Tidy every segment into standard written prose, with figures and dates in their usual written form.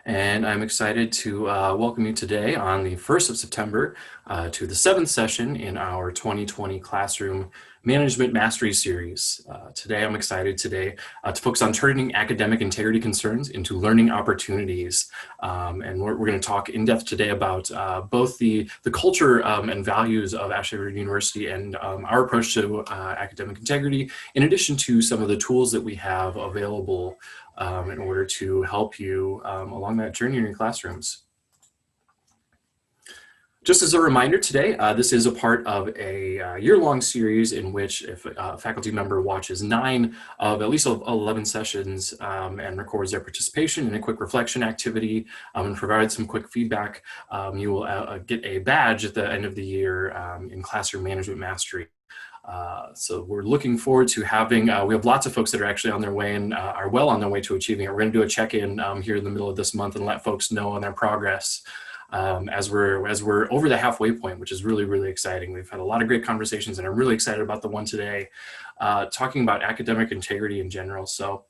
And I'm excited to welcome you today on the 1st of September to the 7th session in our 2020 Classroom Management Mastery Series. Today I'm excited to focus on turning academic integrity concerns into learning opportunities. And we're going to talk in depth today about both the culture and values of Ashford University and our approach to academic integrity, in addition to some of the tools that we have available in order to help you along that journey in your classrooms. Just as a reminder today, this is a part of a year-long series in which if a faculty member watches 9 of at least 11 sessions and records their participation in a quick reflection activity and provides some quick feedback, you will get a badge at the end of the year in Classroom Management Mastery. So we're looking forward to having, we have lots of folks that are actually on their way and are well on their way to achieving it. We're going to do a check-in here in the middle of this month and let folks know on their progress as we're over the halfway point, which is really, really exciting. We've had a lot of great conversations and I'm really excited about the one today, talking about academic integrity in general. So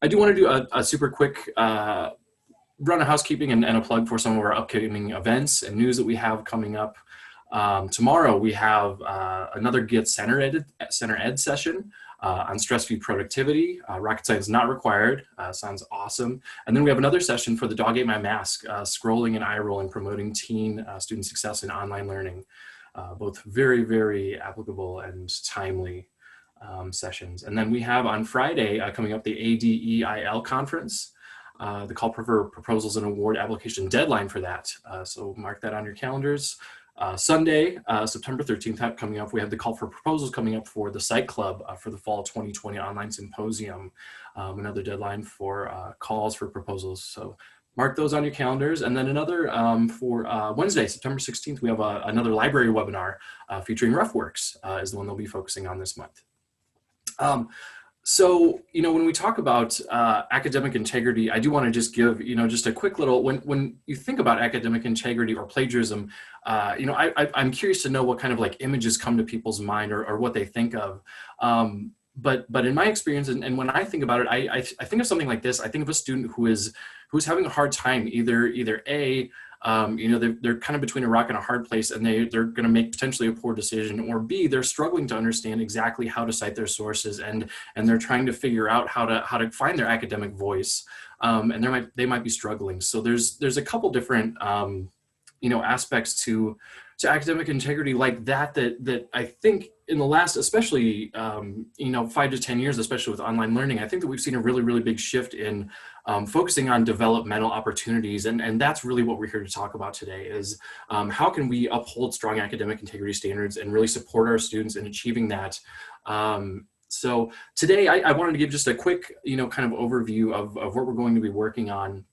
I do want to do a super quick run of housekeeping and a plug for some of our upcoming events and news that we have coming up. Tomorrow we have another Get Center Ed session on stress-free productivity. Rocket science not required. Sounds awesome. And then we have another session for the Dog Ate My Mask, scrolling and eye rolling, promoting teen student success in online learning. Both very, very applicable and timely sessions. And then we have on Friday coming up the ADEIL conference. The call for proposals and award application deadline for that. So mark that on your calendars. Sunday, September 13th, coming up, we have the call for proposals coming up for the Site Club for the Fall 2020 Online Symposium, another deadline for calls for proposals. So mark those on your calendars. And then another for Wednesday, September 16th, we have another library webinar featuring RefWorks is the one they'll be focusing on this month. So, when we talk about academic integrity, I do want to just give, just a quick little, when you think about academic integrity or plagiarism, I'm curious to know what kind of like images come to people's mind or what they think of. But in my experience, and when I think about it, I think of something like this. I think of a student who's having a hard time, either A, they're kind of between a rock and a hard place and they're going to make potentially a poor decision, or B, they're struggling to understand exactly how to cite their sources and they're trying to figure out how to find their academic voice, and they might be struggling. So there's a couple different aspects to academic integrity like that I think in the last, especially 5 to 10 years, especially with online learning, I think that we've seen a really, really big shift in focusing on developmental opportunities. And that's really what we're here to talk about today is how can we uphold strong academic integrity standards and really support our students in achieving that. So today I wanted to give just a quick, kind of overview of what we're going to be working on.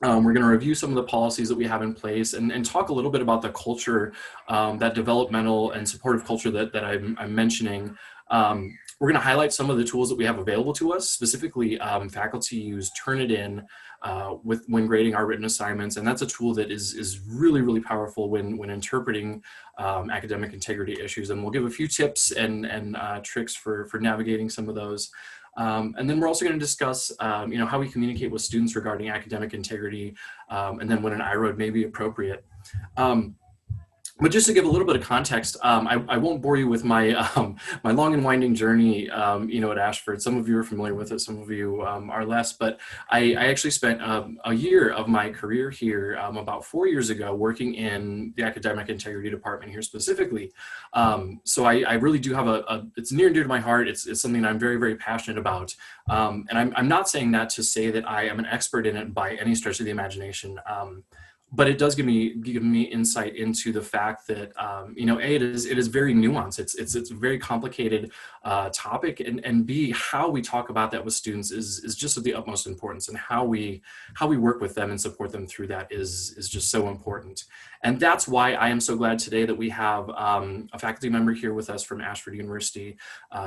We're going to review some of the policies that we have in place and talk a little bit about the culture, that developmental and supportive culture that I'm mentioning. We're going to highlight some of the tools that we have available to us. Specifically, faculty use Turnitin when grading our written assignments, and that's a tool that is really, really powerful when interpreting academic integrity issues. And we'll give a few tips and tricks for navigating some of those. And then we're also going to discuss, how we communicate with students regarding academic integrity, and then when an I-road may be appropriate. But just to give a little bit of context, I won't bore you with my my long and winding journey, at Ashford. Some of you are familiar with it, some of you are less. But I actually spent a year of my career here about 4 years ago working in the academic integrity department here specifically. So I really do have it's near and dear to my heart. It's something I'm very, very passionate about. And I'm not saying that to say that I am an expert in it by any stretch of the imagination. But it does give me insight into the fact that it is very nuanced. It's a very complicated topic, and B, how we talk about that with students is just of the utmost importance, and how we work with them and support them through that is just so important. And that's why I am so glad today that we have a faculty member here with us from Ashford University,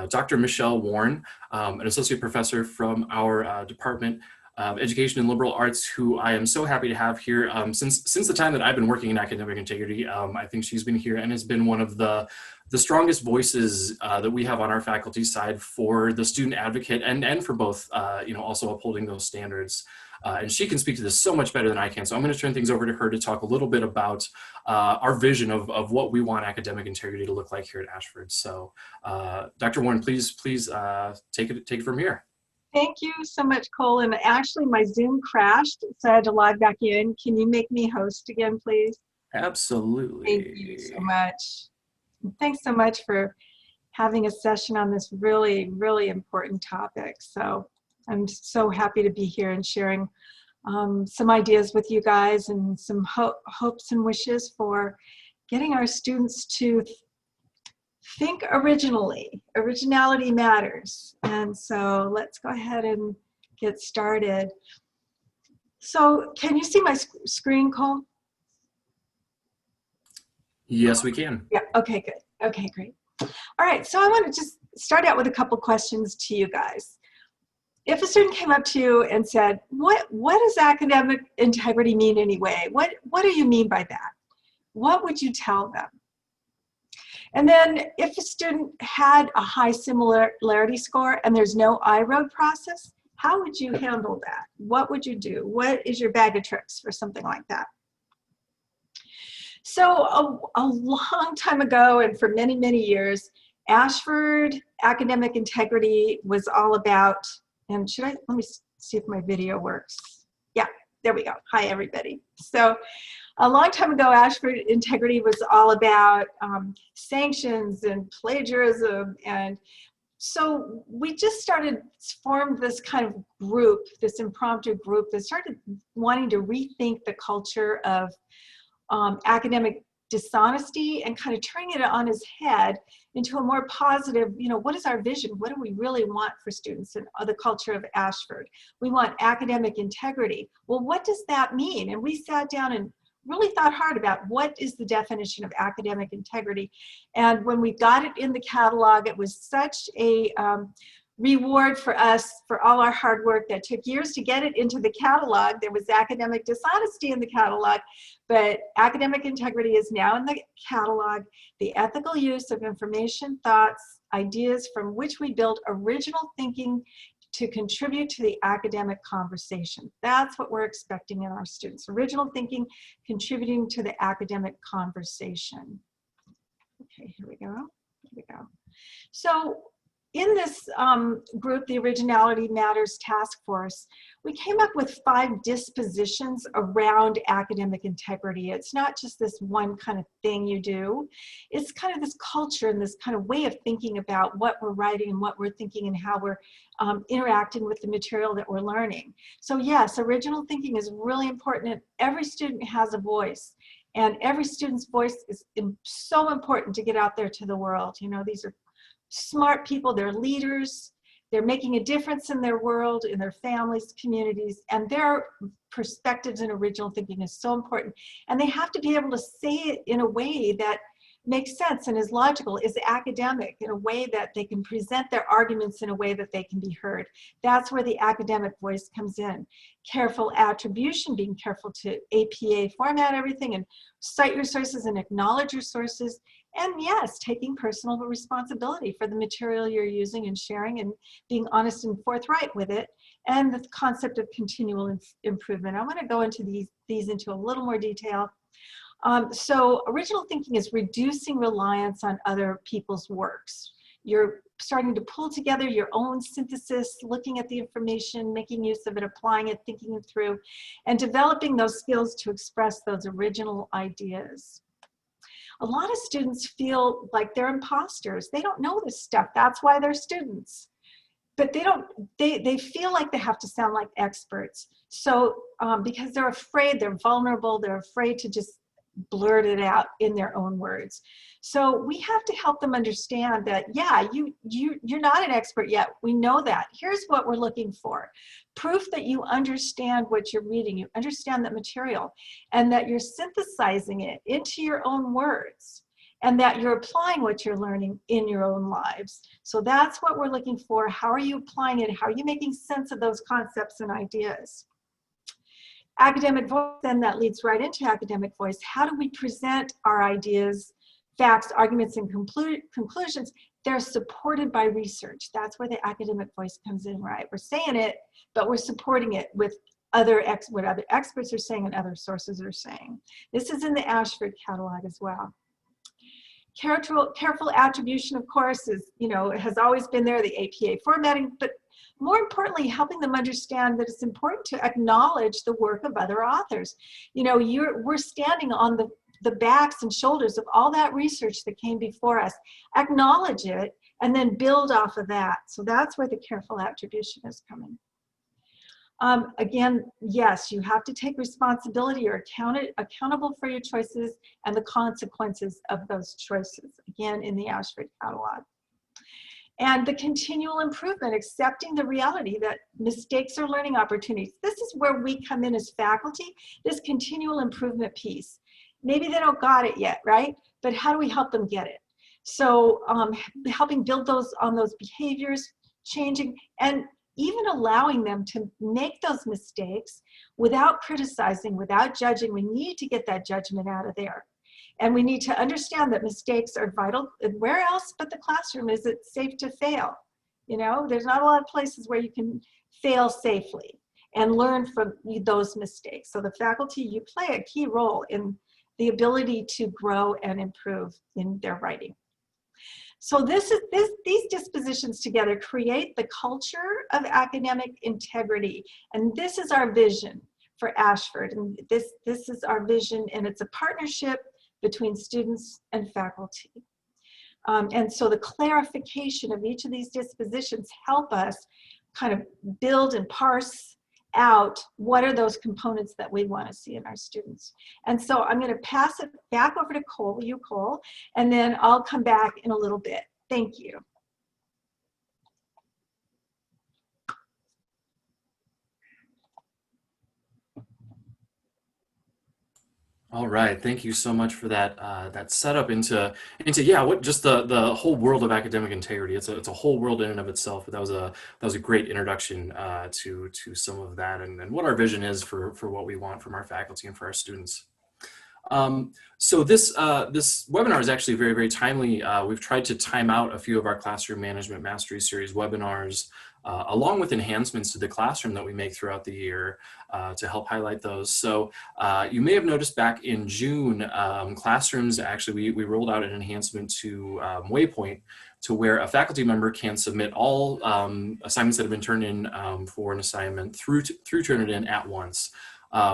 Dr. Michelle Warren, an associate professor from our department. Education and Liberal Arts, who I am so happy to have here since the time that I've been working in academic integrity. I think she's been here and has been one of the strongest voices that we have on our faculty side for the student advocate and for both, also upholding those standards. And she can speak to this so much better than I can. So I'm going to turn things over to her to talk a little bit about our vision of what we want academic integrity to look like here at Ashford. So Dr. Warren, please take it from here. Thank you so much, Cole. And actually my Zoom crashed, so I had to log back in. Can you make me host again, please? Absolutely. Thank you so much. Thanks so much for having a session on this really, really important topic. So I'm so happy to be here and sharing some ideas with you guys and some hopes and wishes for getting our students to think originally. Originality matters. And so let's go ahead and get started. So can you see my screen, Cole? Yes, we can. Yeah, okay, good. Okay, great. All right, so I want to just start out with a couple questions to you guys. If a student came up to you and said, what does academic integrity mean anyway? What do you mean by that? What would you tell them? And then if a student had a high similarity score and there's no I-road process, how would you handle that? What would you do? What is your bag of tricks for something like that? So a long time ago, and for many, many years, Ashford academic integrity was all about, and let me see if my video works. Yeah, there we go. Hi, everybody. So a long time ago, Ashford integrity was all about sanctions and plagiarism. And so we just formed this kind of group, this impromptu group that started wanting to rethink the culture of academic dishonesty and kind of turning it on its head into a more positive, what is our vision? What do we really want for students in the culture of Ashford? We want academic integrity. Well, what does that mean? And we sat down and really thought hard about what is the definition of academic integrity. And when we got it in the catalog, it was such a reward for us for all our hard work that took years to get it into the catalog. There was academic dishonesty in the catalog, but academic integrity is now in the catalog. The ethical use of information, thoughts, ideas from which we build original thinking to contribute to the academic conversation. That's what we're expecting in our students. Original thinking contributing to the academic conversation. Okay, here we go. Here we go. So in this group, the Originality Matters Task Force, we came up with 5 dispositions around academic integrity. It's not just this one kind of thing you do. It's kind of this culture and this kind of way of thinking about what we're writing and what we're thinking and how we're interacting with the material that we're learning. So yes, original thinking is really important, and every student has a voice. And every student's voice is so important to get out there to the world. These are smart people, they're leaders, they're making a difference in their world, in their families, communities, and their perspectives and original thinking is so important. And they have to be able to say it in a way that makes sense and is logical, is academic, in a way that they can present their arguments in a way that they can be heard. That's where the academic voice comes in. Careful attribution, being careful to APA format everything and cite your sources and acknowledge your sources. And yes, taking personal responsibility for the material you're using and sharing and being honest and forthright with it. And the concept of continual improvement. I want to go into these into a little more detail. So original thinking is reducing reliance on other people's works. You're starting to pull together your own synthesis, looking at the information, making use of it, applying it, thinking it through, and developing those skills to express those original ideas. A lot of students feel like they're imposters. They don't know this stuff. That's why they're students. But they feel like they have to sound like experts. So because they're afraid, they're vulnerable, they're afraid to just blurt it out in their own words. So we have to help them understand that, yeah, you're not an expert yet. We know that. Here's what we're looking for. Proof that you understand what you're reading, you understand that material, and that you're synthesizing it into your own words. and that you're applying what you're learning in your own lives. So that's what we're looking for. How are you applying it? How are you making sense of those concepts and ideas? Academic voice, then that leads right into academic voice. How do we present our ideas, facts, arguments, and conclusions? They're supported by research. That's where the academic voice comes in, right? We're saying it, but we're supporting it with what other experts are saying and other sources are saying. This is in the Ashford catalog as well. Careful attribution, of course, is, has always been there, the APA formatting, but more importantly, helping them understand that it's important to acknowledge the work of other authors. We're standing on the backs and shoulders of all that research that came before us. Acknowledge it and then build off of that. So that's where the careful attribution is coming. Again, yes, you have to take responsibility or accountable for your choices and the consequences of those choices, again, in the Ashford catalog. And the continual improvement, accepting the reality that mistakes are learning opportunities. This is where we come in as faculty, this continual improvement piece. Maybe they don't got it yet, right? But how do we help them get it? So helping build on those behaviors, changing, and even allowing them to make those mistakes without criticizing, without judging. We need to get that judgment out of there. And we need to understand that mistakes are vital. Where else but the classroom is it safe to fail? There's not a lot of places where you can fail safely and learn from those mistakes. So the faculty, you play a key role in the ability to grow and improve in their writing. So these dispositions together create the culture of academic integrity. And this is our vision for Ashford. And this is our vision, and it's a partnership between students and faculty. And so the clarification of each of these dispositions help us kind of build and parse out what are those components that we want to see in our students. And so I'm going to pass it back over to Cole, and then I'll come back in a little bit. Thank you. All right, thank you so much for that that setup into yeah, what just the whole world of academic integrity. It's a whole world in and of itself. But that was a great introduction to some of that and what our vision is for what we want from our faculty and for our students. So this webinar is actually very, very timely. We've tried to time out a few of our Classroom Management Mastery Series webinars along with enhancements to the classroom that we make throughout the year to help highlight those. So you may have noticed back in June, classrooms, actually we rolled out an enhancement to Waypoint to where a faculty member can submit all assignments that have been turned in for an assignment through Turnitin at once.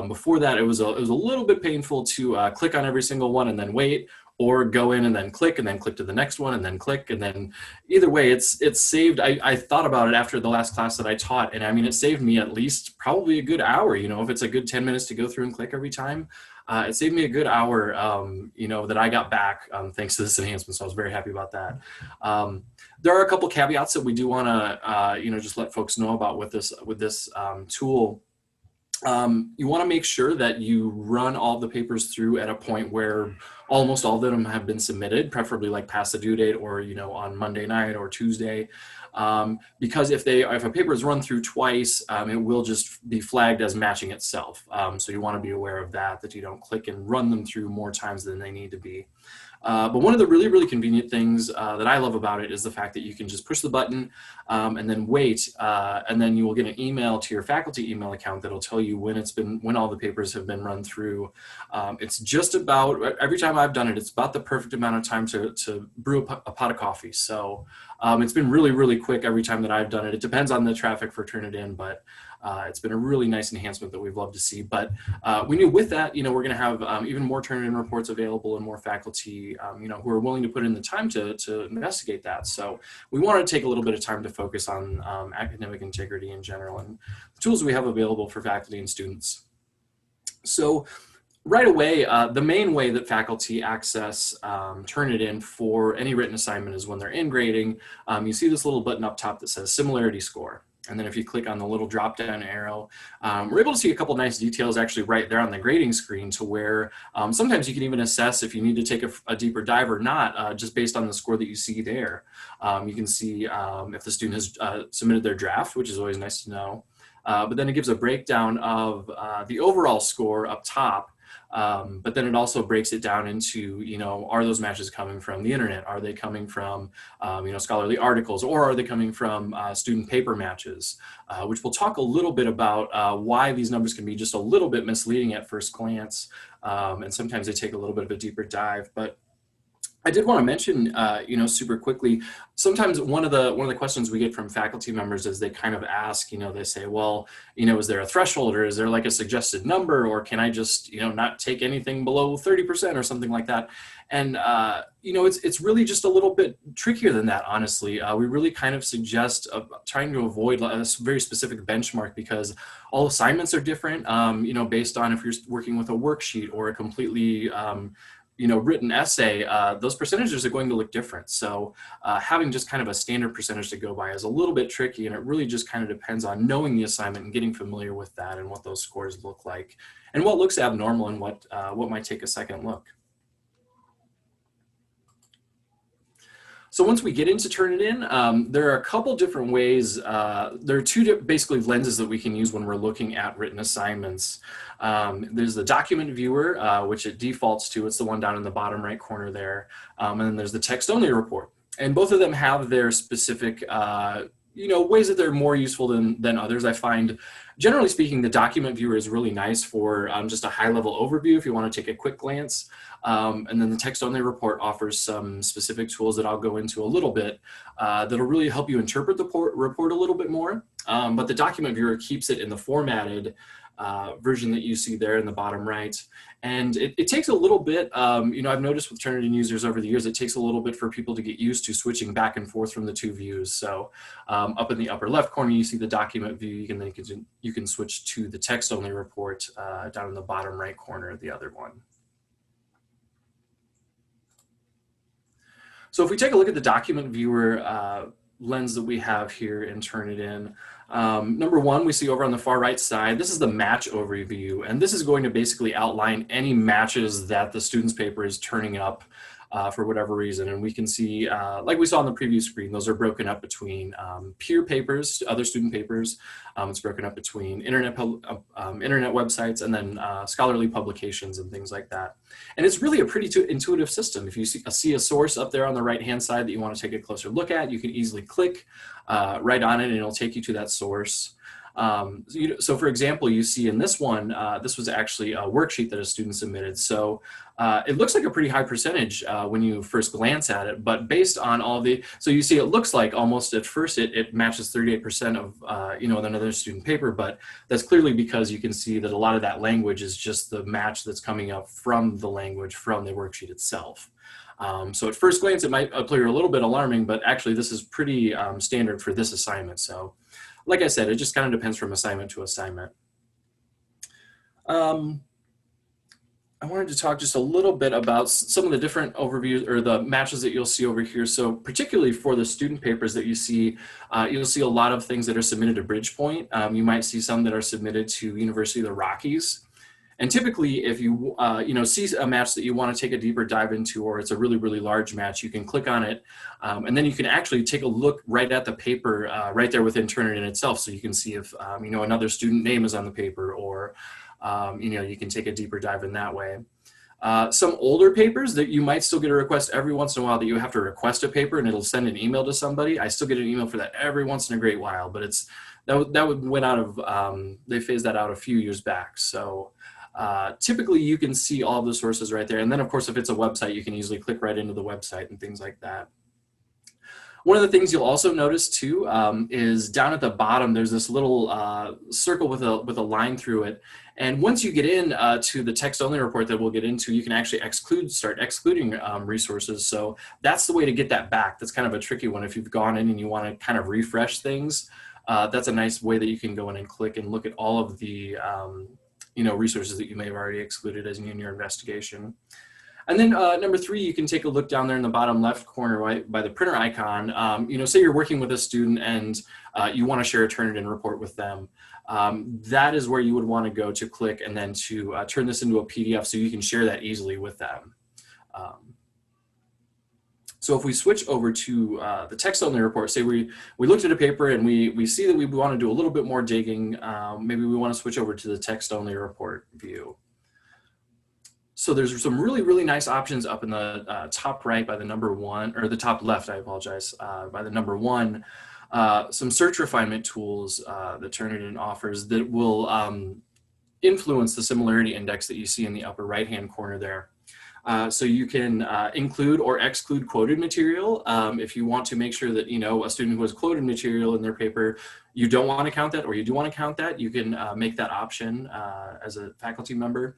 Before that, it was a little bit painful to click on every single one and then wait, or go in and then click to the next one and then click, and then either way, it's saved. I thought about it after the last class that I taught, and I mean, it saved me at least probably a good hour. If it's a good 10 minutes to go through and click every time, it saved me a good hour, that I got back thanks to this enhancement. So I was very happy about that. There are a couple caveats that we do want to, just let folks know about with this tool. You want to make sure that you run all the papers through at a point where almost all of them have been submitted, preferably like past the due date or on Monday night or Tuesday, because if a paper is run through twice, it will just be flagged as matching itself. So you want to be aware of that you don't click and run them through more times than they need to be. But one of the really, really convenient things that I love about it is the fact that you can just push the button and then wait, and then you will get an email to your faculty email account that'll tell you when all the papers have been run through. It's just about, every time I've done it, it's about the perfect amount of time to brew a pot of coffee. So it's been really, really quick every time that I've done it. It depends on the traffic for Turnitin, but it's been a really nice enhancement that we've loved to see. But we knew with that, we're going to have even more Turnitin reports available and more faculty, who are willing to put in the time to investigate that. So we wanted to take a little bit of time to focus on academic integrity in general and the tools we have available for faculty and students. So right away, the main way that faculty access Turnitin for any written assignment is when they're in grading. You see this little button up top that says Similarity Score. And then if you click on the little drop down arrow, we're able to see a couple nice details actually right there on the grading screen, to where sometimes you can even assess if you need to take a deeper dive or not, just based on the score that you see there. You can see if the student has submitted their draft, which is always nice to know. But then it gives a breakdown of the overall score up top. But then it also breaks it down into, are those matches coming from the internet? Are they coming from, scholarly articles, or are they coming from student paper matches? Which we'll talk a little bit about why these numbers can be just a little bit misleading at first glance. And sometimes they take a little bit of a deeper dive. But I did want to mention, super quickly, sometimes one of the questions we get from faculty members is they kind of ask, they say, well, is there a threshold, or is there like a suggested number, or can I just, not take anything below 30% or something like that? And, it's really just a little bit trickier than that, honestly. We really kind of suggest trying to avoid a very specific benchmark, because all assignments are different, based on if you're working with a worksheet or a completely, written essay, those percentages are going to look different. So having just kind of a standard percentage to go by is a little bit tricky, and it really just kind of depends on knowing the assignment and getting familiar with that and what those scores look like and what looks abnormal and what might take a second look. So once we get into Turnitin, there are a couple different ways. There are two basically lenses that we can use when we're looking at written assignments. There's the document viewer, which it defaults to. It's the one down in the bottom right corner there. And then there's the text-only report. And both of them have their specific ways that they're more useful than others. I find, generally speaking, the document viewer is really nice for just a high-level overview if you want to take a quick glance. And then the text-only report offers some specific tools that I'll go into a little bit that'll really help you interpret the report a little bit more. But the document viewer keeps it in the formatted version that you see there in the bottom right. And it takes a little bit, I've noticed with Turnitin users over the years, it takes a little bit for people to get used to switching back and forth from the two views. So up in the upper left corner, you see the document view. You can switch to the text-only report down in the bottom right corner of the other one. So if we take a look at the document viewer lens that we have here in Turnitin, number one, we see over on the far right side, this is the match overview, and this is going to basically outline any matches that the student's paper is turning up for whatever reason. And we can see, like we saw on the previous screen, those are broken up between peer papers, other student papers. It's broken up between internet websites, and then scholarly publications and things like that. And it's really a pretty intuitive system. If you see a source up there on the right-hand side that you want to take a closer look at, you can easily click right on it, and it'll take you to that source. So for example, you see in this one, this was actually a worksheet that a student submitted. So it looks like a pretty high percentage when you first glance at it, but based on all so you see it looks like almost at first it matches 38% of, another student paper, but that's clearly because you can see that a lot of that language is just the match that's coming up from the language from the worksheet itself. So at first glance, it might appear a little bit alarming, but actually this is pretty standard for this assignment. So like I said, it just kind of depends from assignment to assignment. I wanted to talk just a little bit about some of the different overviews or the matches that you'll see over here. So particularly for the student papers that you see, you'll see a lot of things that are submitted to Bridgepoint. You might see some that are submitted to University of the Rockies. And typically, if you see a match that you want to take a deeper dive into, or it's a really, really large match, you can click on it, and then you can actually take a look right at the paper right there within Turnitin itself. So you can see if another student name is on the paper, or you can take a deeper dive in that way. Some older papers that you might still get a request every once in a while that you have to request a paper and it'll send an email to somebody. I still get an email for that every once in a great while, but that went out of they phased that out a few years back. So. Typically you can see all of the sources right there. And then of course, if it's a website, you can easily click right into the website and things like that. One of the things you'll also notice too is down at the bottom, there's this little circle with a line through it. And once you get in to the text-only report that we'll get into, you can actually start excluding resources. So that's the way to get that back. That's kind of a tricky one. If you've gone in and you want to kind of refresh things, that's a nice way that you can go in and click and look at all of the resources that you may have already excluded as in your investigation. And then number 3, you can take a look down there in the bottom left corner right by the printer icon. You know, say you're working with a student and you want to share a Turnitin report with them. That is where you would want to go to click and then to turn this into a PDF so you can share that easily with them. So if we switch over to the text-only report, say we looked at a paper and we see that we want to do a little bit more digging, maybe we want to switch over to the text-only report view. So there's some really, really nice options up in the top right by the number 1, or the top left, I apologize, by the number 1. Some search refinement tools that Turnitin offers that will influence the similarity index that you see in the upper right-hand corner there. So you can include or exclude quoted material. If you want to make sure that, you know, a student who has quoted material in their paper, you don't want to count that, or you do want to count that, you can make that option as a faculty member.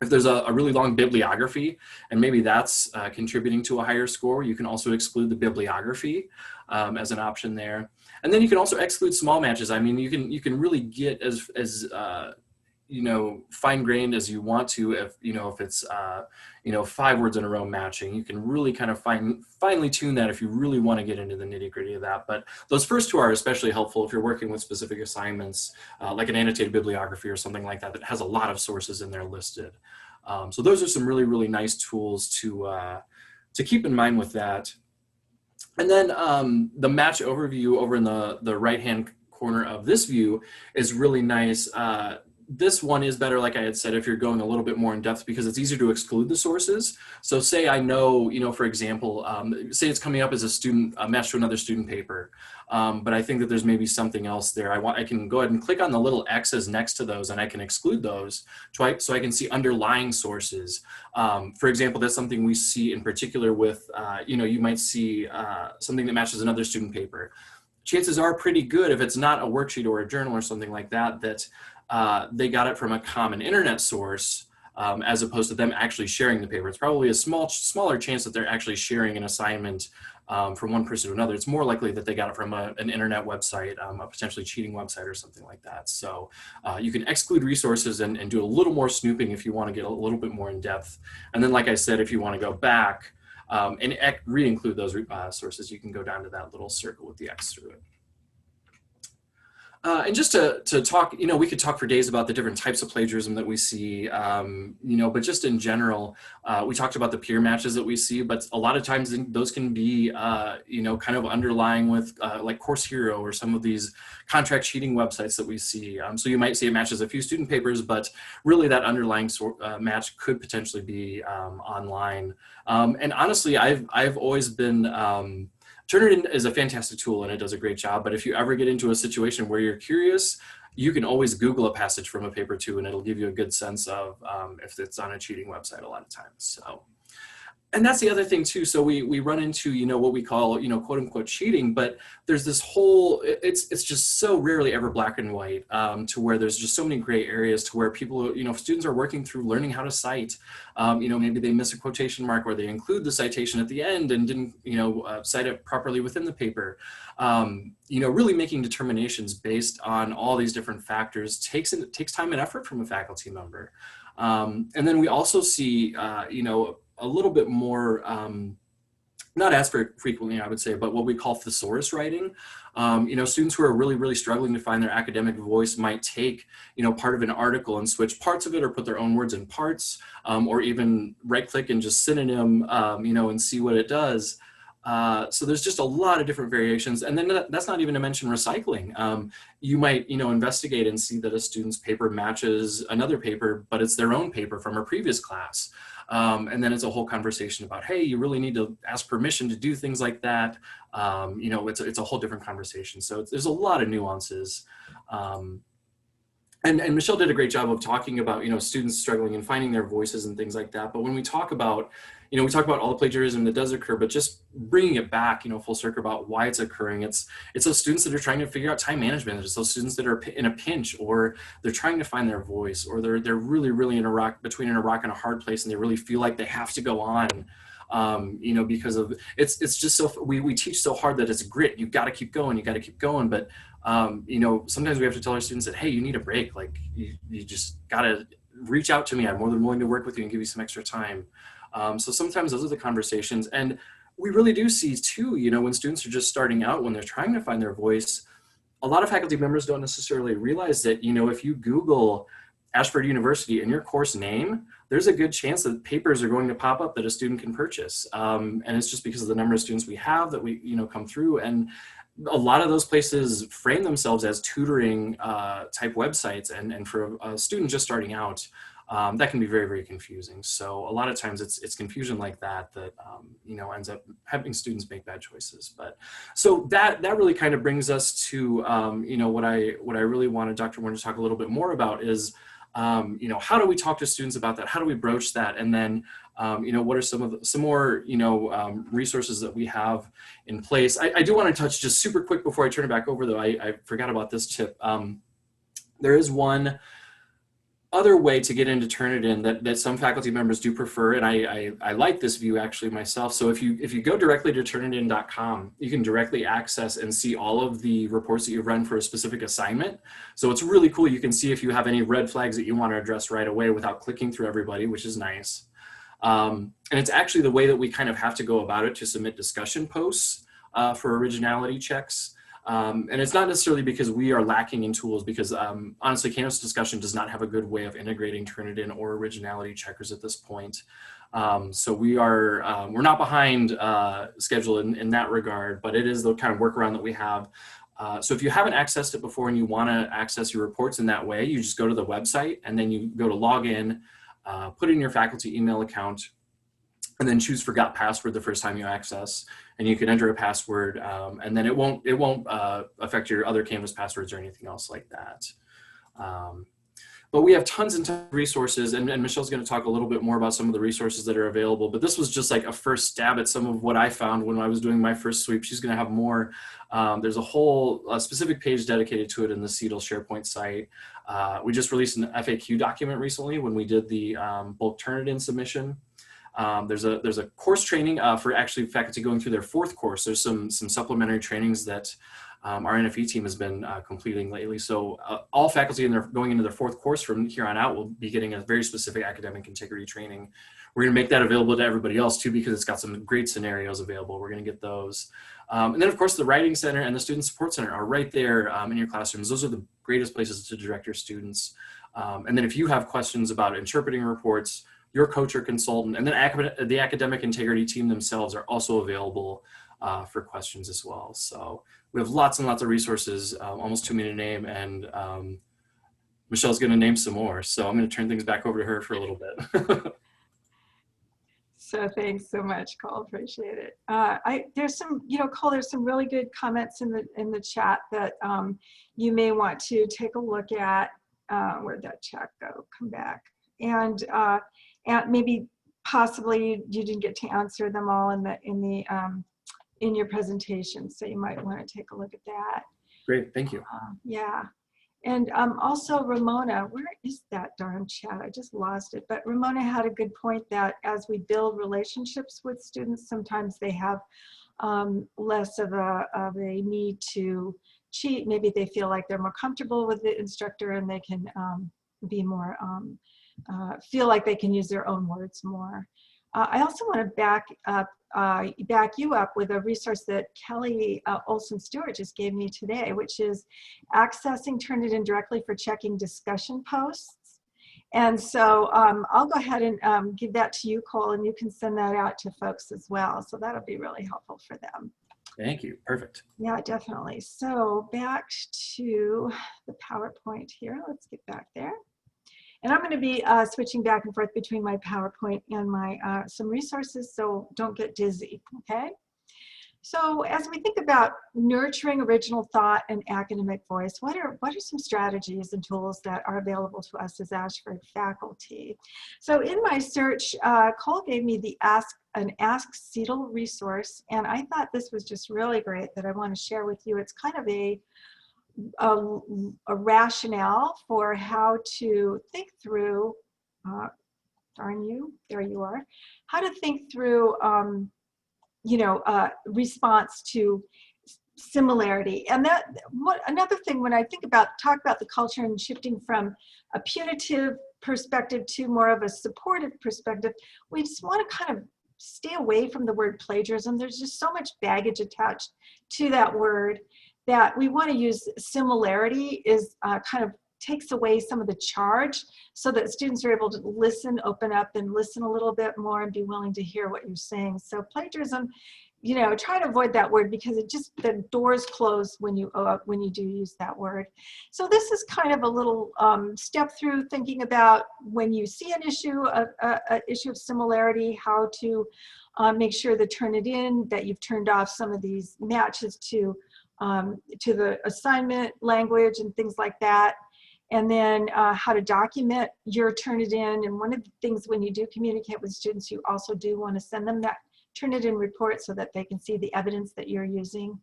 If there's a really long bibliography and maybe that's contributing to a higher score, you can also exclude the bibliography as an option there. And then you can also exclude small matches. I mean, you can really get as you know, fine-grained as you want to. If it's you know, 5 words in a row matching, you can really kind of finely tune that if you really want to get into the nitty-gritty of that. But those first 2 are especially helpful if you're working with specific assignments, like an annotated bibliography or something like that that has a lot of sources in there listed. So those are some really, really nice tools to keep in mind with that. And then the match overview over in the right-hand corner of this view is really nice. This one is better, like I had said, if you're going a little bit more in depth, because it's easier to exclude the sources. So say I know, you know, for example, say it's coming up as a student match to another student paper, but I think that there's maybe something else there. I can go ahead and click on the little X's next to those, and I can exclude those so I can see underlying sources. For example, that's something we see in particular with, you know, you might see something that matches another student paper. Chances are pretty good, if it's not a worksheet or a journal or something like that, that they got it from a common internet source, as opposed to them actually sharing the paper. It's probably a smaller chance that they're actually sharing an assignment from one person to another. It's more likely that they got it from an internet website, a potentially cheating website or something like that. So you can exclude resources and do a little more snooping if you want to get a little bit more in depth. And then, like I said, if you want to go back and re-include those sources, you can go down to that little circle with the X through it. And just to talk, you know, we could talk for days about the different types of plagiarism that we see, you know, but just in general, we talked about the peer matches that we see, but a lot of times those can be, you know, kind of underlying with like Course Hero or some of these contract cheating websites that we see. So you might see it matches a few student papers, but really that underlying match could potentially be online. And honestly, I've always been, Turnitin is a fantastic tool and it does a great job, but if you ever get into a situation where you're curious, you can always Google a passage from a paper too, and it'll give you a good sense of if it's on a cheating website a lot of times. So, and that's the other thing too. So we run into, you know, what we call, you know, quote unquote cheating, but there's this whole, it's just so rarely ever black and white, to where there's just so many gray areas to where people, you know, students are working through learning how to cite, you know, maybe they miss a quotation mark or they include the citation at the end and didn't, you know, cite it properly within the paper. You know, really making determinations based on all these different factors takes time and effort from a faculty member. And then we also see, you know, a little bit more, not as frequently, I would say, but what we call thesaurus writing. You know, students who are really, really struggling to find their academic voice might take, you know, part of an article and switch parts of it or put their own words in parts, or even right click and just synonym, you know, and see what it does. So there's just a lot of different variations. And then that's not even to mention recycling. You might, you know, investigate and see that a student's paper matches another paper, but it's their own paper from a previous class. And then it's a whole conversation about, hey, you really need to ask permission to do things like that. You know, it's a whole different conversation. So there's a lot of nuances. And Michelle did a great job of talking about, you know, students struggling and finding their voices and things like that. But when we talk about, you know, we talk about all the plagiarism that does occur, but just bringing it back, you know, full circle about why it's occurring. It's those students that are trying to figure out time management. It's those students that are in a pinch, or they're trying to find their voice, or they're really, really between a rock and a hard place, and they really feel like they have to go on. You know, because of it's just so we teach so hard that it's grit. You got to keep going. You got to keep going. But you know, sometimes we have to tell our students that, hey, you need a break. Like you just got to reach out to me. I'm more than willing to work with you and give you some extra time. So sometimes those are the conversations. And we really do see too, you know, when students are just starting out, when they're trying to find their voice, a lot of faculty members don't necessarily realize that, you know, if you Google Ashford University in your course name, there's a good chance that papers are going to pop up that a student can purchase. And it's just because of the number of students we have that we, you know, come through. And a lot of those places frame themselves as tutoring type websites. And for a student just starting out, that can be very, very confusing. So a lot of times it's confusion like that you know, ends up having students make bad choices. But so that really kind of brings us to you know, what I really wanted Dr. Warren to talk a little bit more about is you know, how do we talk to students about that? How do we broach that? And then you know, what are some more you know, resources that we have in place? I do want to touch just super quick before I turn it back over, though. I forgot about this tip. There is one other way to get into Turnitin that some faculty members do prefer, and I like this view actually myself. So if you go directly to Turnitin.com, you can directly access and see all of the reports that you've run for a specific assignment. So it's really cool. You can see if you have any red flags that you want to address right away without clicking through everybody, which is nice. And it's actually the way that we kind of have to go about it to submit discussion posts for originality checks. And it's not necessarily because we are lacking in tools, because honestly, Canvas discussion does not have a good way of integrating Turnitin or originality checkers at this point. So we're not behind schedule in that regard, but it is the kind of workaround that we have. So if you haven't accessed it before and you want to access your reports in that way, you just go to the website and then you go to log in, put in your faculty email account, and then choose forgot password the first time you access, and you can enter a password, and then it won't affect your other Canvas passwords or anything else like that. But we have tons and tons of resources, and Michelle's going to talk a little bit more about some of the resources that are available, but this was just like a first stab at some of what I found when I was doing my first sweep. She's going to have more. There's a whole specific page dedicated to it in the CETL SharePoint site. We just released an FAQ document recently when we did the bulk Turnitin submission. There's a course training for actually faculty going through their fourth course. There's some supplementary trainings that our NFE team has been completing lately. So all faculty going into their fourth course from here on out will be getting a very specific academic integrity training. We're going to make that available to everybody else too, because it's got some great scenarios available. We're going to get those. And then of course the Writing Center and the Student Support Center are right there in your classrooms. Those are the greatest places to direct your students. And then if you have questions about interpreting reports, your coach or consultant, and then the academic integrity team themselves are also available for questions as well. So we have lots and lots of resources, almost too many to name, and Michelle's going to name some more. So I'm going to turn things back over to her for a little bit. So thanks so much, Cole. Appreciate it. There's some, Cole, there's some really good comments in the chat that you may want to take a look at. Where'd that chat go? Come back. And maybe possibly you didn't get to answer them all in your presentation, so you might want to take a look at that. Great, thank you. Yeah, and also Ramona, where is that darn chat? I just lost it. But Ramona had a good point that as we build relationships with students, sometimes they have less of a need to cheat. Maybe they feel like they're more comfortable with the instructor and they can be more feel like they can use their own words more. I also want to back you up with a resource that Kelly Olson-Stewart just gave me today, which is accessing Turnitin directly for checking discussion posts. And so I'll go ahead and give that to you, Cole, and you can send that out to folks as well. So that'll be really helpful for them. Thank you. Perfect. Yeah, definitely. So back to the PowerPoint here. Let's get back there. And I'm going to be switching back and forth between my PowerPoint and my some resources, so don't get dizzy, okay? So as we think about nurturing original thought and academic voice, what are some strategies and tools that are available to us as Ashford faculty? So in my search, Cole gave me the Ask CETL resource, and I thought this was just really great that I want to share with you. It's kind of a rationale for how to think through, darn you, there you are, how to think through, response to similarity. And another thing when I talk about the culture and shifting from a punitive perspective to more of a supportive perspective, we just want to kind of stay away from the word plagiarism. There's just so much baggage attached to that word that we want to use similarity is kind of takes away some of the charge so that students are able to listen, open up and listen a little bit more and be willing to hear what you're saying. So plagiarism, you know, try to avoid that word because it just, the doors close when you do use that word. So this is kind of a little step through thinking about when you see an issue, an issue of similarity, how to make sure the Turnitin that you've turned off some of these matches to the assignment language and things like that. And then how to document your Turnitin. And one of the things when you do communicate with students, you also do want to send them that Turnitin report so that they can see the evidence that you're using.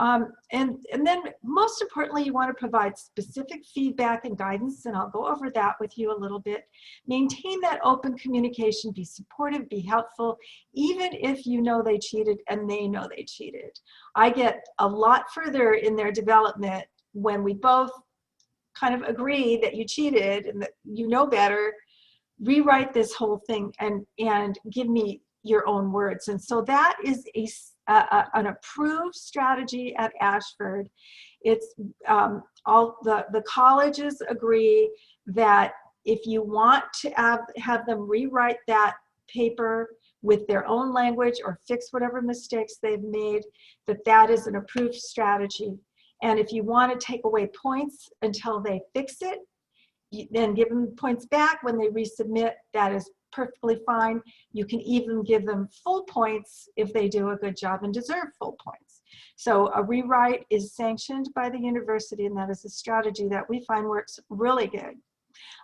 And then most importantly, you want to provide specific feedback and guidance, and I'll go over that with you a little bit. Maintain that open communication, be supportive, be helpful, even if you know they cheated and they know they cheated. I get a lot further in their development when we both kind of agree that you cheated and that you know better, rewrite this whole thing and give me your own words. And so that is an approved strategy at Ashford. It's all the colleges agree that if you want to have them rewrite that paper with their own language or fix whatever mistakes they've made, that is an approved strategy. And if you want to take away points until they fix it, then give them points back when they resubmit. That is perfectly fine. You can even give them full points if they do a good job and deserve full points. So a rewrite is sanctioned by the university, and that is a strategy that we find works really good.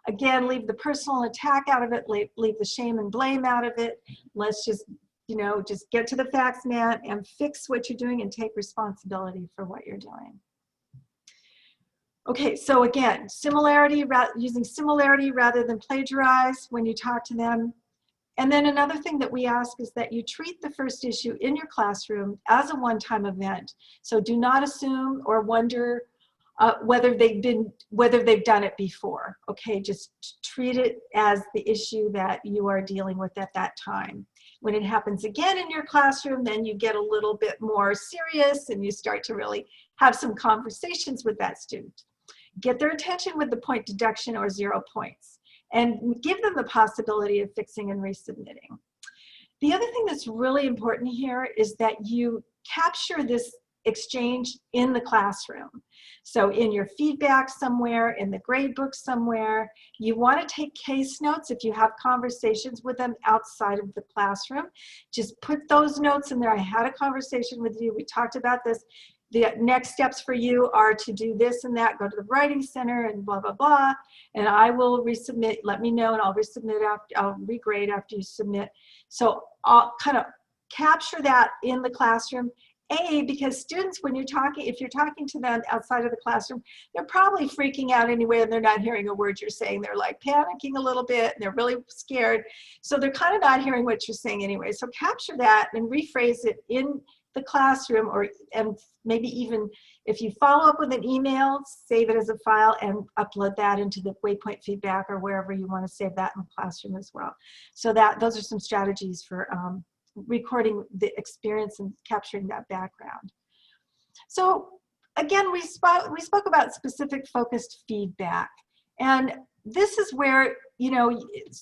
Again, leave the personal attack out of it, leave the shame and blame out of it. Let's just, you know, just get to the facts, man, and fix what you're doing and take responsibility for what you're doing. Okay, so again, similarity, using similarity rather than plagiarize when you talk to them. And then another thing that we ask is that you treat the first issue in your classroom as a one-time event. So do not assume or wonder whether they've done it before. Okay, just treat it as the issue that you are dealing with at that time. When it happens again in your classroom, then you get a little bit more serious and you start to really have some conversations with that student. Get their attention with the point deduction or 0 points, and give them the possibility of fixing and resubmitting. The other thing that's really important here is that you capture this exchange in the classroom. So in your feedback somewhere, in the grade book somewhere, you want to take case notes if you have conversations with them outside of the classroom. Just put those notes in there. I had a conversation with you. We talked about this. The next steps for you are to do this and that, go to the writing center and blah, blah, blah. And I will resubmit, let me know, and I'll resubmit after, I'll regrade after you submit. So I'll kind of capture that in the classroom. Because students, when you're talking, if you're talking to them outside of the classroom, they're probably freaking out anyway and they're not hearing a word you're saying. They're like panicking a little bit and they're really scared. So they're kind of not hearing what you're saying anyway. So capture that and rephrase it in the classroom, and maybe even if you follow up with an email, save it as a file and upload that into the Waypoint feedback or wherever you want to save that in the classroom as well. So those are some strategies for recording the experience and capturing that background. So again, we spoke about specific focused feedback, and this is where, you know,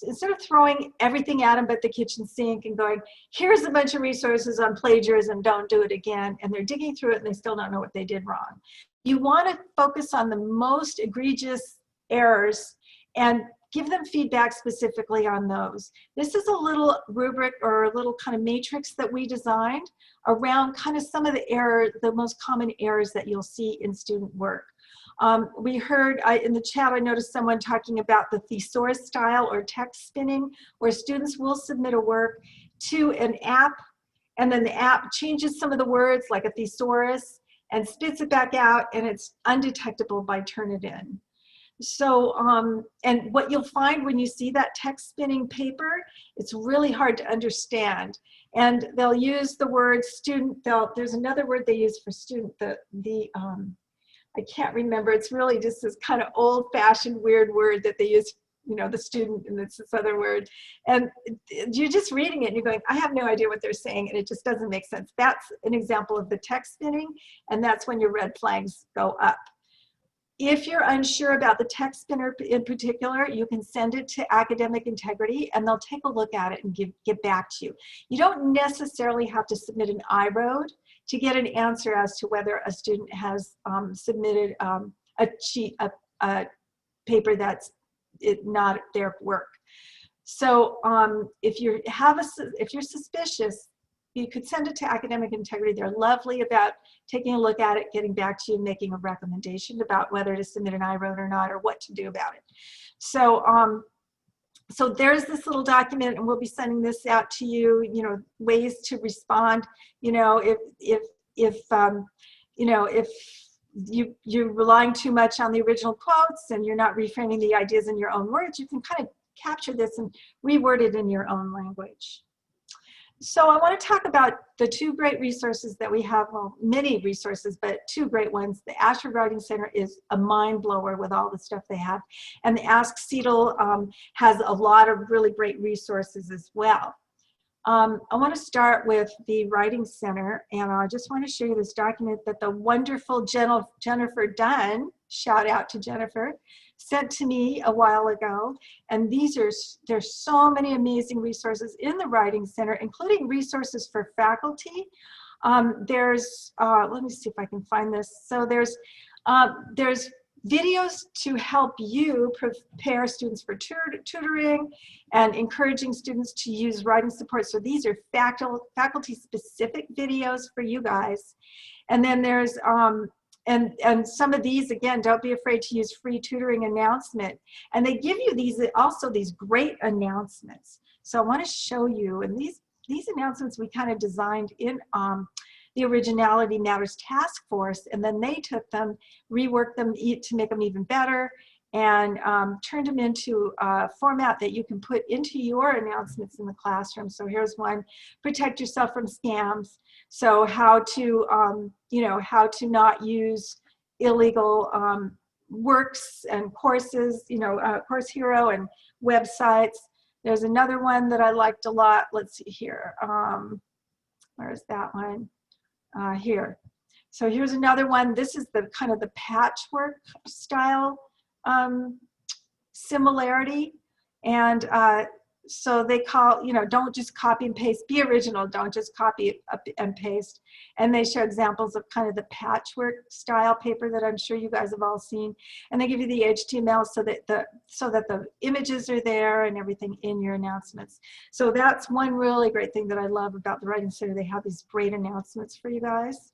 instead of throwing everything at them but the kitchen sink and going, here's a bunch of resources on plagiarism, don't do it again, and they're digging through it and they still don't know what they did wrong. You want to focus on the most egregious errors and give them feedback specifically on those. This is a little rubric or a little kind of matrix that we designed around kind of some of the most common errors that you'll see in student work. We heard in the chat, I noticed someone talking about the thesaurus style or text spinning, where students will submit a work to an app, and then the app changes some of the words like a thesaurus and spits it back out, and it's undetectable by Turnitin. So, and what you'll find when you see that text spinning paper, it's really hard to understand. And they'll use the word student, there's another word they use for student, I can't remember, it's really just this kind of old-fashioned weird word that they use you know, the student, and it's this other word. And you're just reading it and you're going, I have no idea what they're saying, and it just doesn't make sense. That's an example of the text spinning, and that's when your red flags go up. If you're unsure about the text spinner in particular, you can send it to Academic Integrity and they'll take a look at it and get back to you. You don't necessarily have to submit an I-road to get an answer as to whether a student has submitted a paper that's not their work. So if you're suspicious, you could send it to Academic Integrity. They're lovely about taking a look at it, getting back to you, and making a recommendation about whether to submit an I-road or not, or what to do about it. So, so there's this little document, and we'll be sending this out to you. You know, ways to respond. You know, if you know, if you're relying too much on the original quotes and you're not reframing the ideas in your own words, you can kind of capture this and reword it in your own language. So I want to talk about the two great resources that we have, well, many resources, but two great ones. The Ashford Writing Center is a mind blower with all the stuff they have. And the Ask CETL has a lot of really great resources as well. I want to start with the Writing Center, and I just want to show you this document that the wonderful Jennifer Dunn, shout out to Jennifer, sent to me a while ago. And there's so many amazing resources in the Writing Center, including resources for faculty. Let me see if I can find this. So there's videos to help you prepare students for tutoring and encouraging students to use writing support. So these are faculty specific videos for you guys. And then there's, and some of these, again, don't be afraid to use free tutoring announcement. And they give you these great announcements. So I want to show you, and these announcements we kind of designed in the Originality Matters Task Force, and then they took them, reworked them to make them even better, and turned them into a format that you can put into your announcements in the classroom. So here's one: protect yourself from scams. So how to, you know, how to not use illegal works and courses, you know, Course Hero and websites. There's another one that I liked a lot. Let's see here. Where's that one? Here. So here's another one. This is the kind of the patchwork style Similarity. And so they call, you know, don't just copy and paste, be original, don't just copy and paste. And they show examples of kind of the patchwork style paper that I'm sure you guys have all seen. And they give you the HTML so that the images are there and everything in your announcements. So that's one really great thing that I love about the Writing Center. They have these great announcements for you guys.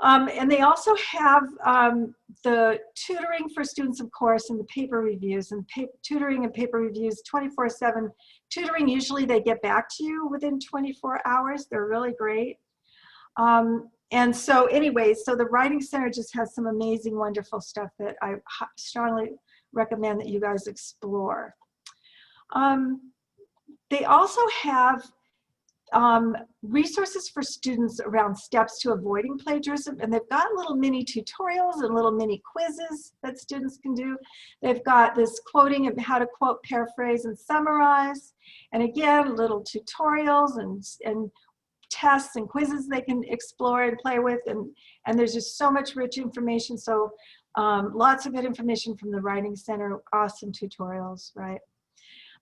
And they also have the tutoring for students, of course, and the paper reviews, and tutoring and paper reviews 24/7. Tutoring, usually they get back to you within 24 hours. They're really great. And so anyway, so the Writing Center just has some amazing, wonderful stuff that I strongly recommend that you guys explore. They also have resources for students around steps to avoiding plagiarism, and they've got little mini tutorials and little mini quizzes that students can do. They've got this quoting and how to quote, paraphrase, and summarize, and again, little tutorials and tests and quizzes they can explore and play with, and there's just so much rich information. So lots of good information from the Writing Center, awesome tutorials, right?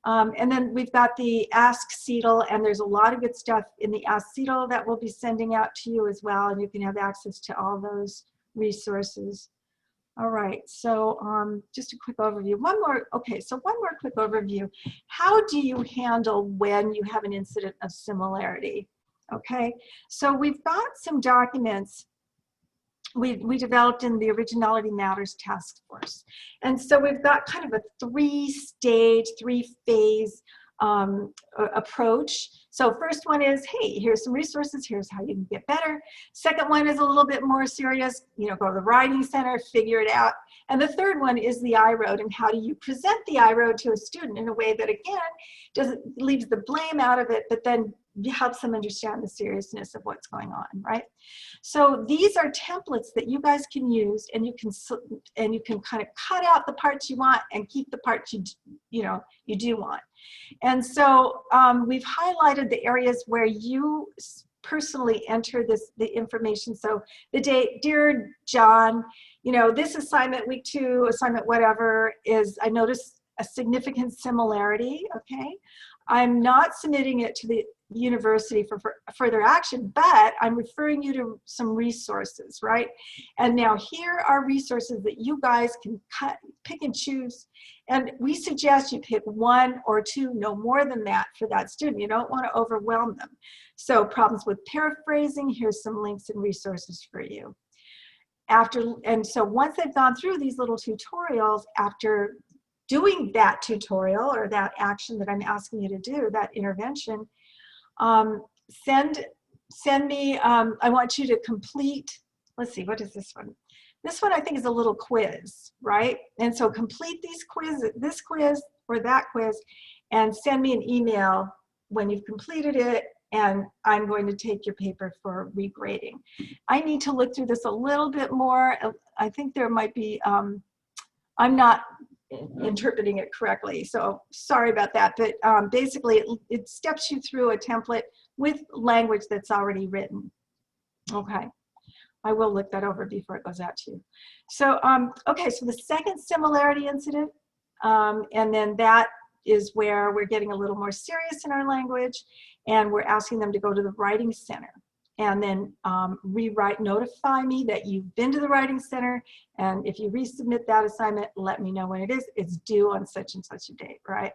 And then we've got the Ask CETL, and there's a lot of good stuff in the Ask CETL that we'll be sending out to you as well, and you can have access to all those resources. All right, so just a quick overview. One more quick overview. How do you handle when you have an incident of similarity? Okay, so we've got some documents we developed in the Originality Matters Task Force. And so we've got kind of a three-stage, three-phase approach. So first one is, hey, here's some resources, here's how you can get better. Second one is a little bit more serious, you know, go to the Writing Center, figure it out. And the third one is the I-road, and how do you present the I-road to a student in a way that, again, leaves the blame out of it, but then helps them understand the seriousness of what's going on, right? So these are templates that you guys can use, and you can kind of cut out the parts you want and keep the parts you do want. And so we've highlighted the areas where you personally enter the information. So the date, dear John, this assignment, week 2, assignment whatever, is, I noticed a significant similarity, okay? I'm not submitting it to the university for further action, but I'm referring you to some resources, right? And now here are resources that you guys can pick and choose. And we suggest you pick 1 or 2, no more than that, for that student. You don't want to overwhelm them. So problems with paraphrasing, here's some links and resources for you. And so once they've gone through these little tutorials, after doing that tutorial or that action that I'm asking you to do, that intervention, send me, I want you to complete, let's see, what is this one? This one I think is a little quiz, right? And so complete this quiz or that quiz, and send me an email when you've completed it, and I'm going to take your paper for regrading. I need to look through this a little bit more. I think there might be, I'm not interpreting it correctly, so sorry about that, but basically it steps you through a template with language that's already written. Okay, I will look that over before it goes out to you. So okay, so the second similarity incident, and then that is where we're getting a little more serious in our language, and we're asking them to go to the writing center and then notify me that you've been to the writing center, and if you resubmit that assignment, let me know when it is. It's due on such and such a date, right?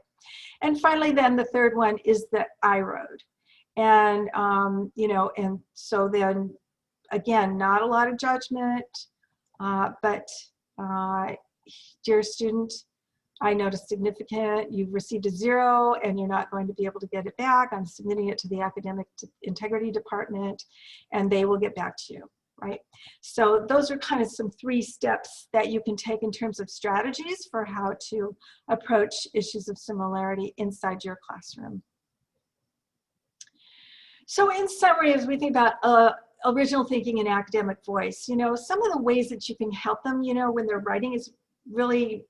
And finally, then the third one is the I-road. And, and so then, again, not a lot of judgment, but dear student, I noticed significant, you've received a 0 and you're not going to be able to get it back. I'm submitting it to the Academic Integrity Department and they will get back to you, right? So those are kind of some 3 steps that you can take in terms of strategies for how to approach issues of similarity inside your classroom. So in summary, as we think about original thinking and academic voice, some of the ways that you can help them, when their writing is really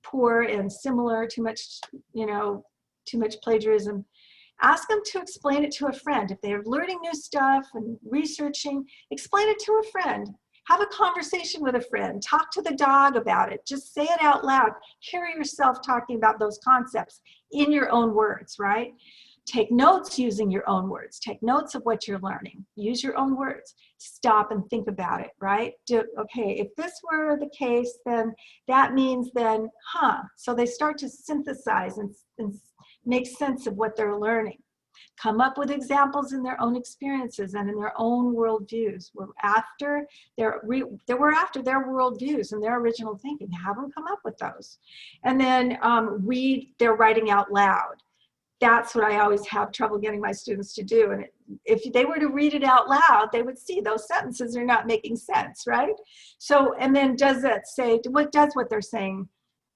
poor and similar, too much plagiarism, ask them to explain it to a friend. If they're learning new stuff and researching, explain it to a friend. Have a conversation with a friend. Talk to the dog about it. Just say it out loud. Hear yourself talking about those concepts in your own words, right? Take notes using your own words. Take notes of what you're learning. Use your own words. Stop and think about it, right? Okay, if this were the case, then that means then, So they start to synthesize and make sense of what they're learning. Come up with examples in their own experiences and in their own worldviews. We're after their worldviews and their original thinking. Have them come up with those. And then read their writing out loud. That's what I always have trouble getting my students to do. And if they were to read it out loud, they would see those sentences are not making sense, right? So, and then does what they're saying,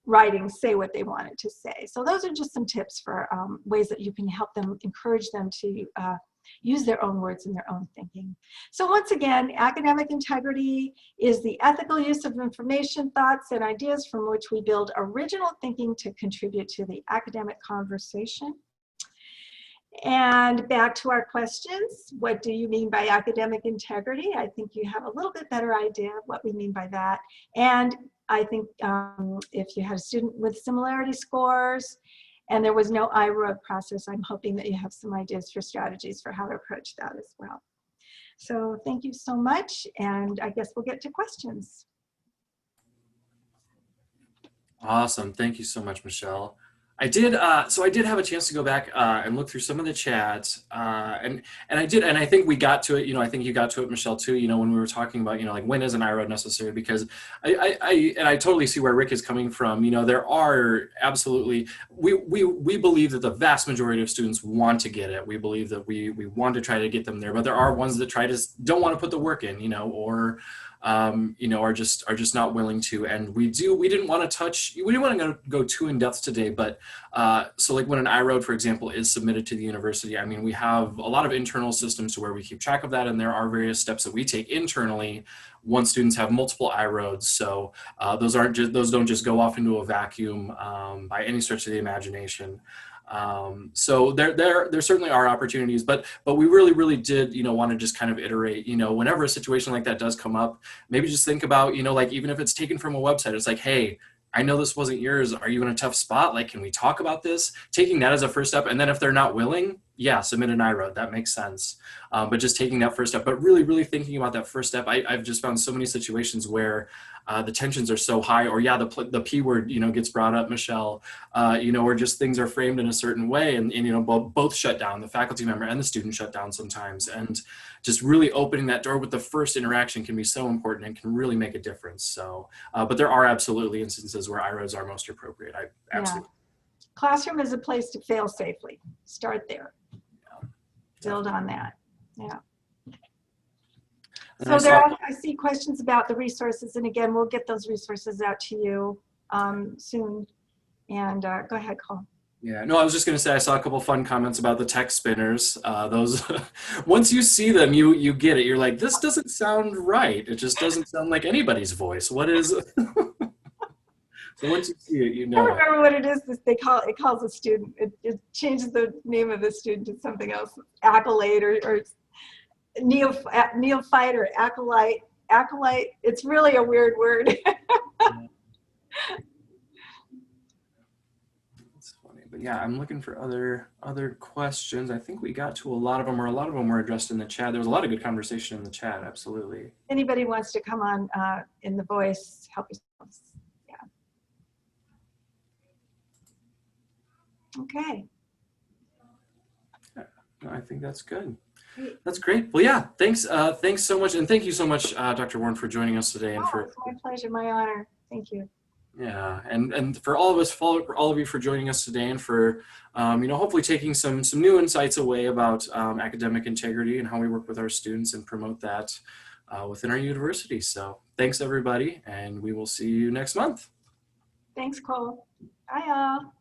writing, say what they want it to say? So those are just some tips for ways that you can help them, encourage them to use their own words and their own thinking. So once again, academic integrity is the ethical use of information, thoughts, and ideas from which we build original thinking to contribute to the academic conversation. And back to our questions. What do you mean by academic integrity? I think you have a little bit better idea of what we mean by that. And I think if you had a student with similarity scores and there was no I-road process, I'm hoping that you have some ideas for strategies for how to approach that as well. So thank you so much. And I guess we'll get to questions. Awesome. Thank you so much, Michelle. I did have a chance to go back and look through some of the chats, and I think we got to it. I think you got to it, Michelle, too. When we were talking about, like, when is an I-road necessary? Because I totally see where Rick is coming from. There are absolutely, we believe that the vast majority of students want to get it. We believe that we want to try to get them there, but there are ones that don't want to put the work in, or you know, are just not willing to. And we didn't want to go too in depth today, but so like when an I-road, for example, is submitted to the university, I mean, we have a lot of internal systems to where we keep track of that, and there are various steps that we take internally once students have multiple I-roads. So those don't just go off into a vacuum by any stretch of the imagination. So there certainly are opportunities, but we really did, you know, want to just kind of iterate, you know, whenever a situation like that does come up, maybe just think about, you know, like even if it's taken from a website, it's like, hey, I know this wasn't yours. Are you in a tough spot? Like, can we talk about this? Taking that as a first step. And then if they're not willing, yeah, submit an I-road. That makes sense. But just taking that first step, but really thinking about that first step. I've just found so many situations where the tensions are so high, or yeah, the P word, you know, gets brought up, Michelle, you know, or just things are framed in a certain way, and you know, both shut down, the faculty member and the student shut down sometimes. And just really opening that door with the first interaction can be so important and can really make a difference. So, but there are absolutely instances where I-roads are most appropriate. Absolutely. Yeah. Classroom is a place to fail safely. Start there. Yeah. Build on that. Yeah. And So I see questions about the resources, and again, we'll get those resources out to you soon. And go ahead, Cole. Yeah, no, I was just going to say, I saw a couple fun comments about the text spinners. Those, once you see them, you get it. You're like, this doesn't sound right. It just doesn't sound like anybody's voice. What is? So once you see it, you know. I don't remember what it is. It calls a student. It changes the name of the student to something else, accolade or neophyte or acolyte. Acolyte. It's really a weird word. But yeah, I'm looking for other questions. I think we got to a lot of them, or a lot of them were addressed in the chat. There was a lot of good conversation in the chat. Absolutely. Anybody wants to come on in the voice, help yourselves. Yeah. Okay. Yeah, I think that's good. That's great. Well, yeah, thanks so much. And thank you so much, Dr. Warren, for joining us today. And it's my pleasure, my honor. Thank you. Yeah, and for all of us, for all of you for joining us today, and for you know, hopefully taking some new insights away about academic integrity and how we work with our students and promote that within our university. So thanks everybody, and we will see you next month. Thanks, Cole. Bye, y'all.